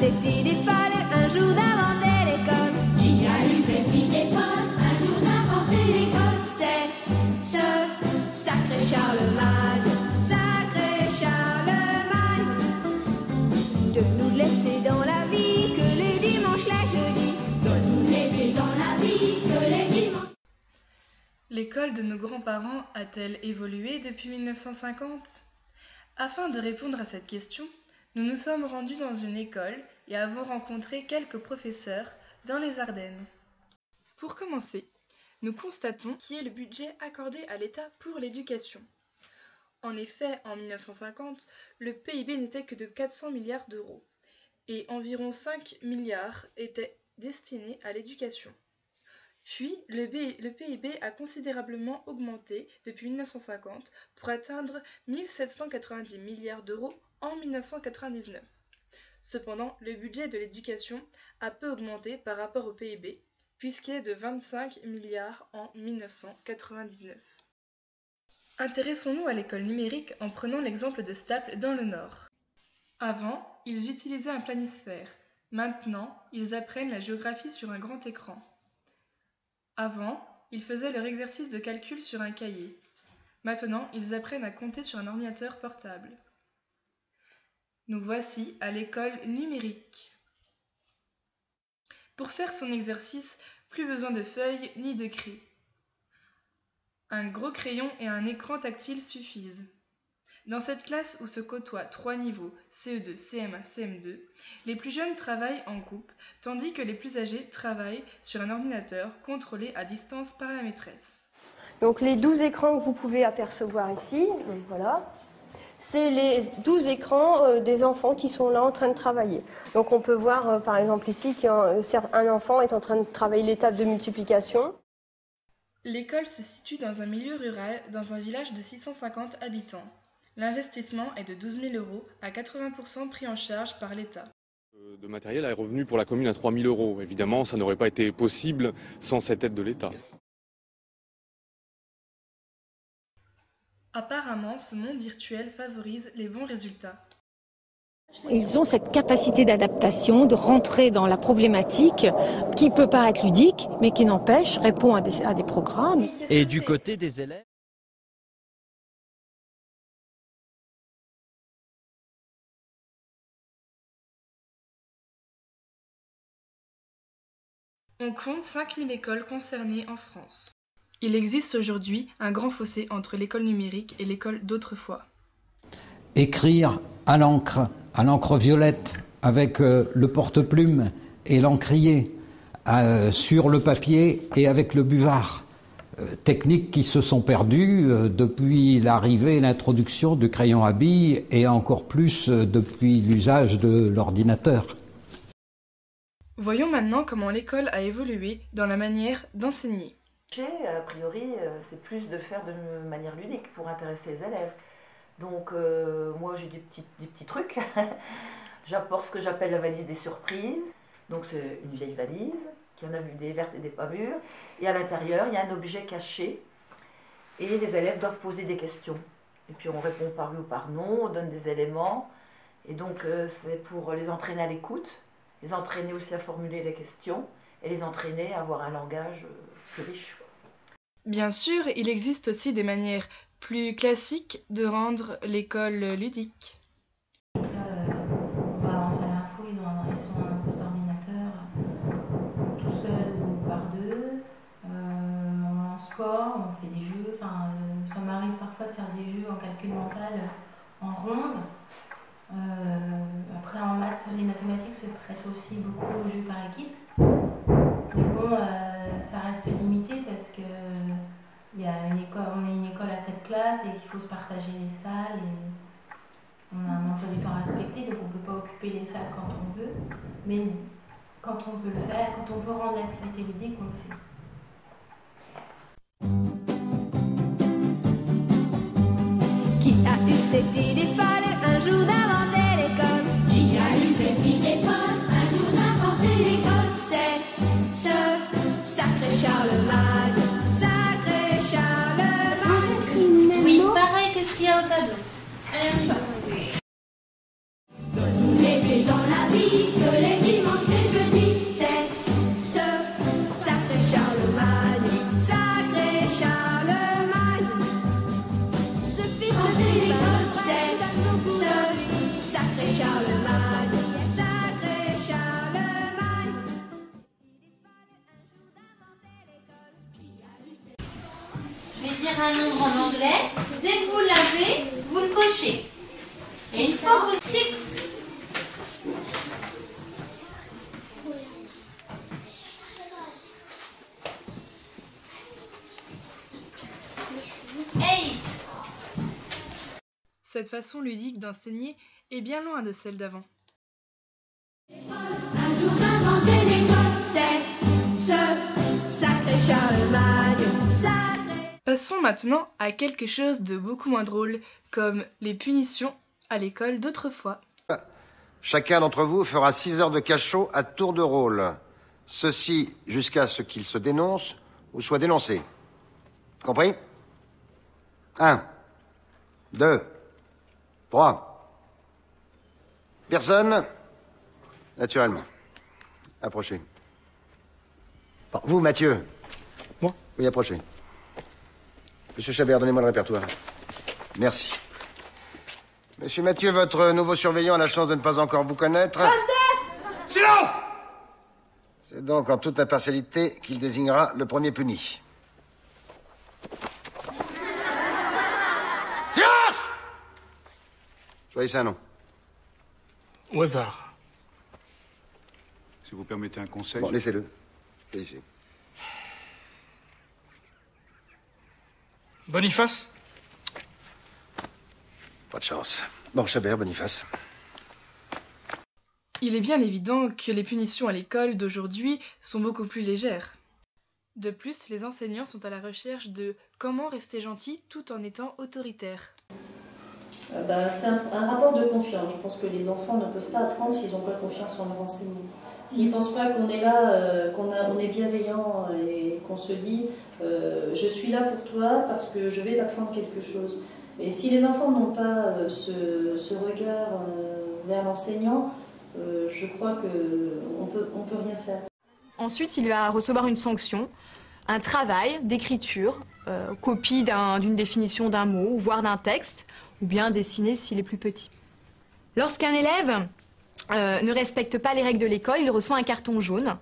cette idée folle un jour d'inventer l'école? Qui a eu cette idée folle un jour d'inventer l'école? C'est ce sacré Charlemagne, de nous laisser dans la vie que les dimanches, les jeudis. De nous laisser dans la vie que les dimanches. L'école de nos grands-parents a-t-elle évolué depuis 1950? Afin de répondre à cette question, nous nous sommes rendus dans une école et avons rencontré quelques professeurs dans les Ardennes. Pour commencer, nous constatons qui est le budget accordé à l'État pour l'éducation. En effet, en 1950, le PIB n'était que de 400 milliards d'euros et environ 5 milliards étaient destinés à l'éducation. Puis, le PIB a considérablement augmenté depuis 1950 pour atteindre 1790 milliards d'euros en 1999. Cependant, le budget de l'éducation a peu augmenté par rapport au PIB, puisqu'il est de 25 milliards en 1999. Intéressons-nous à l'école numérique en prenant l'exemple de Staples dans le Nord. Avant, ils utilisaient un planisphère. Maintenant, ils apprennent la géographie sur un grand écran. Avant, ils faisaient leur exercice de calcul sur un cahier. Maintenant, ils apprennent à compter sur un ordinateur portable. Nous voici à l'école numérique. Pour faire son exercice, plus besoin de feuilles ni de craie. Un gros crayon et un écran tactile suffisent. Dans cette classe où se côtoient 3 niveaux, CE2, CM1, CM2, les plus jeunes travaillent en groupe, tandis que les plus âgés travaillent sur un ordinateur contrôlé à distance par la maîtresse. Donc les 12 écrans que vous pouvez apercevoir ici, donc voilà, c'est les 12 écrans des enfants qui sont là en train de travailler. Donc on peut voir par exemple ici qu'un enfant est en train de travailler l'étape de multiplication. L'école se situe dans un milieu rural, dans un village de 650 habitants. L'investissement est de 12 000 € à 80% pris en charge par l'État. De matériel est revenu pour la commune à 3 000 €. Évidemment, ça n'aurait pas été possible sans cette aide de l'État. Apparemment, ce monde virtuel favorise les bons résultats. Ils ont cette capacité d'adaptation, de rentrer dans la problématique qui peut paraître ludique, mais qui n'empêche, répond à des programmes. Et du côté des élèves ? On compte 5000 écoles concernées en France. Il existe aujourd'hui un grand fossé entre l'école numérique et l'école d'autrefois. Écrire à l'encre violette, avec le porte-plume et l'encrier, sur le papier et avec le buvard. Techniques qui se sont perdues depuis l'arrivée et l'introduction du crayon à billes et encore plus depuis l'usage de l'ordinateur. Voyons maintenant comment l'école a évolué dans la manière d'enseigner. A priori, c'est plus de faire de manière ludique pour intéresser les élèves. Donc moi j'ai des petits trucs. J'apporte ce que j'appelle la valise des surprises. Donc c'est une vieille valise qui en a vu des vertes et des pas mûres. Et à l'intérieur, il y a un objet caché. Et les élèves doivent poser des questions. Et puis on répond par oui ou par non, on donne des éléments. Et donc c'est pour les entraîner à l'écoute, les entraîner aussi à formuler les questions et les entraîner à avoir un langage plus riche. Bien sûr, il existe aussi des manières plus classiques de rendre l'école ludique. On va en salle info, ils sont à un poste d'ordinateur tout seul ou par deux. En score, on fait des jeux. Ça m'arrive parfois de faire des jeux en calcul mental en ronde. Après en maths, les mathématiques se prêtent aussi beaucoup aux jeux par équipe. Mais bon, ça reste limité parce que on est une école à 7 classes et qu'il faut se partager les salles et on a un emploi du temps à respecter, donc on ne peut pas occuper les salles quand on veut, mais quand on peut le faire, quand on peut rendre l'activité ludique, on le fait. Qui a eu cette idée folle un jour d'inventer l'école? Qui a eu cette idée folle un jour d'inventer l'école? C'est ce sacré Charlemagne. Oui, pareil que ce qu'il y a au tableau. Allez, on y va. De nous laisser dans la vie que les mettre un nombre en anglais. Dès que vous l'avez, vous le cochez. Et une fois que 6, Cette façon ludique d'enseigner est bien loin de celle d'avant. Un jour d'inventer l'école, c'est ce sacré Charlemagne, sacré. Passons maintenant à quelque chose de beaucoup moins drôle, comme les punitions à l'école d'autrefois. Chacun d'entre vous fera 6 heures de cachot à tour de rôle. Ceci jusqu'à ce qu'il se dénonce ou soit dénoncé. Compris? 1, 2, 3. Personne? Naturellement. Approchez. Bon, vous, Mathieu. Moi? Oui, approchez. Monsieur Chabert, donnez-moi le répertoire. Merci. Monsieur Mathieu, votre nouveau surveillant a la chance de ne pas encore vous connaître. Silence! C'est donc en toute impartialité qu'il désignera le premier puni. Silence! Choisissez un nom. Au hasard. Si vous permettez un conseil... Bon, laissez-le. Choisissez. Boniface? Pas de chance. Bon, Chabert, Boniface. Il est bien évident que les punitions à l'école d'aujourd'hui sont beaucoup plus légères. De plus, les enseignants sont à la recherche de comment rester gentil tout en étant autoritaire. C'est un rapport de confiance. Je pense que les enfants ne peuvent pas apprendre s'ils n'ont pas confiance en leur enseignant. S'ils ne pensent pas qu'on est là, qu'on est bienveillant et qu'on se dit je suis là pour toi parce que je vais t'apprendre quelque chose. Et si les enfants n'ont pas ce regard vers l'enseignant, je crois qu'on peut rien faire. Ensuite, il va recevoir une sanction, un travail d'écriture, copie d'une définition d'un mot, voire d'un texte, ou bien dessiner s'il est plus petit. Lorsqu'un élève ne respecte pas les règles de l'école, il reçoit un carton jaune.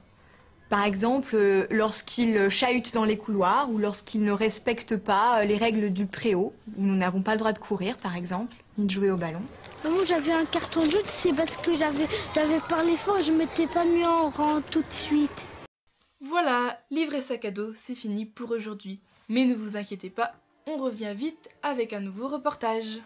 Par exemple, lorsqu'il chahute dans les couloirs ou lorsqu'il ne respecte pas les règles du préau, où nous n'avons pas le droit de courir, par exemple, ni de jouer au ballon. Moi, j'avais un carton jaune, c'est parce que j'avais parlé fort et je ne m'étais pas mis en rang tout de suite. Voilà, livre et sac à dos, c'est fini pour aujourd'hui. Mais ne vous inquiétez pas, on revient vite avec un nouveau reportage.